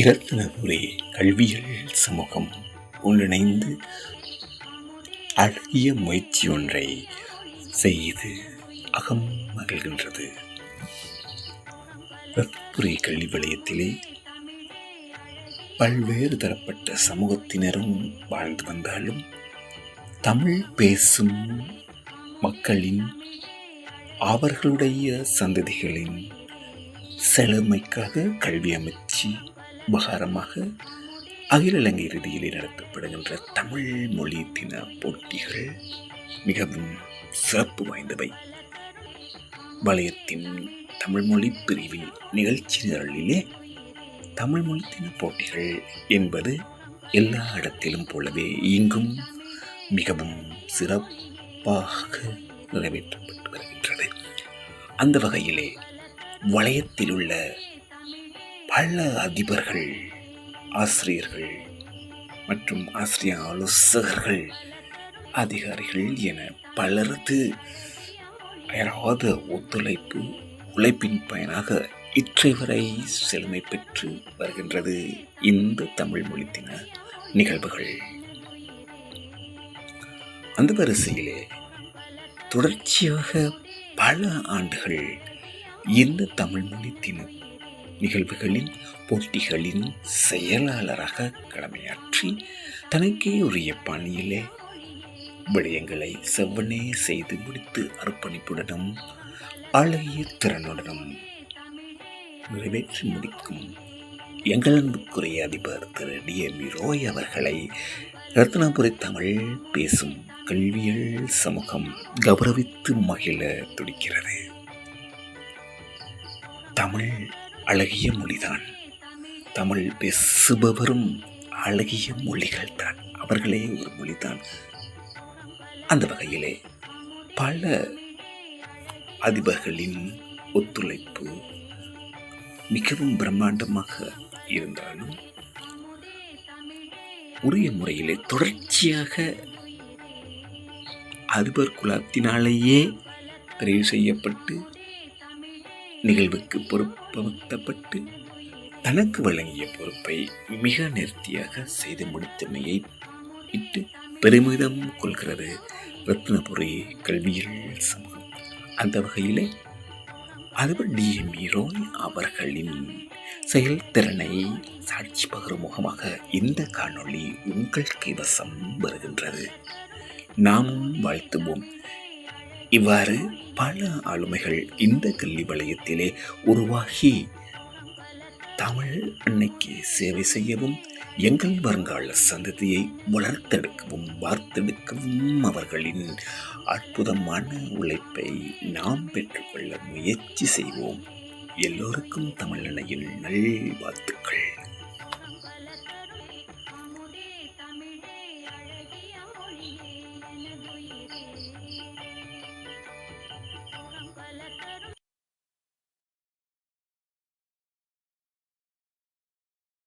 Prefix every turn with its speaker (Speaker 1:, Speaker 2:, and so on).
Speaker 1: இரத்தினபுரி கல்வியல் சமூகம் ஒன்றிணைந்து அழகிய முயற்சி ஒன்றை செய்து அகம் மகிழ்கின்றது. இரத்தினபுரி கல்வி வலயத்திலே பல்வேறு தரப்பட்ட சமூகத்தினரும் வாழ்ந்து வந்தாலும் தமிழ் பேசும் மக்களின் அவர்களுடைய சந்ததிகளின் செழுமைக்காக கல்வி அமைச்சு உபகாரமாக அகில இலங்கை ரீதியில் நடத்தப்படுகின்ற தமிழ் மொழி தின போட்டிகள் மிகவும் சிறப்பு வாய்ந்தவை. வலயத்தின் தமிழ் மொழி பிரிவின் நிகழ்ச்சி நிரலிலே தமிழ் மொழி தின போட்டிகள் என்பது எல்லா இடத்திலும் போலவே இங்கும் மிகவும் சிறப்பாக நிறைவேற்றப்பட்டு வருகின்றது. அந்த வகையிலே வலயத்தில் உள்ள பல அதிபர்கள், ஆசிரியர்கள் மற்றும் ஆசிரியர் ஆலோசகர்கள், அதிகாரிகள் என பலரது அயராத உழைப்பின் பயனாக இற்றை வரை செழுமை பெற்று வருகின்றது இந்த தமிழ் மொழி தின நிகழ்வுகள். அந்த வரிசையிலே தொடர்ச்சியாக பல ஆண்டுகள் இந்த தமிழ் மொழி தின நிகழ்வுகளின் போட்டிகளின் செயலாளராக கடமையாற்றி தனக்கே உரிய பாணியிலே விடயங்களை செவ்வனே செய்து முடித்து அர்ப்பணிப்புடனும் அழகிய திறனுடனும் நிறைவேற்றி முடிக்கும் எங்கள் அன்புக்குரிய அதிபர் திரு டி.எம். ரோய் அவர்களை இரத்தினபுரி தமிழ் பேசும் கல்வியல் சமூகம் கௌரவித்து மகிழ துடிக்கிறது. தமிழ் அழகிய மொழிதான். தமிழ் பேசுபவரும் அழகிய மொழிகள் தான். அவர்களே ஒரு மொழிதான். அந்த வகையிலே பல அதிபர்களின் ஒத்துழைப்பு மிகவும் பிரம்மாண்டமாக இருந்தாலும் உரிய முறையிலே தொடர்ச்சியாக அதிபர் குலத்தினாலேயே தெரிவு செய்யப்பட்டு நிகழ்வுக்கு பொறுப்பமர்த்தப்பட்டு தனக்கு வழங்கிய பொறுப்பை மிக நேர்த்தியாக செய்து முடித்தமையை இட்டு பெருமிதம் கொள்கிறது இரத்தினபுரி கல்வியல் சமூகம். அந்த வகையிலே அதிபர் டி.எம். ரோய் அவர்களின் செயல்திறனை சாட்சி பகரும் முகமாக இந்த காணொளி உங்கள் கைவசம் வருகின்றது. நாமும் வாழ்த்துவோம். இவ்வாறு பல ஆளுமைகள் இந்த கல்வி வலயத்திலே உருவாகி தமிழ் அன்னைக்கு சேவை செய்யவும் எங்கள் வருங்கால சந்ததியை வளர்த்தெடுக்கவும் வார்த்தெடுக்கவும் அவர்களின் அற்புதமான உழைப்பை நாம் பெற்றுக்கொள்ள முயற்சி செய்வோம். எல்லோருக்கும் தமிழ் அன்னையின் நல்வாழ்த்துக்கள்.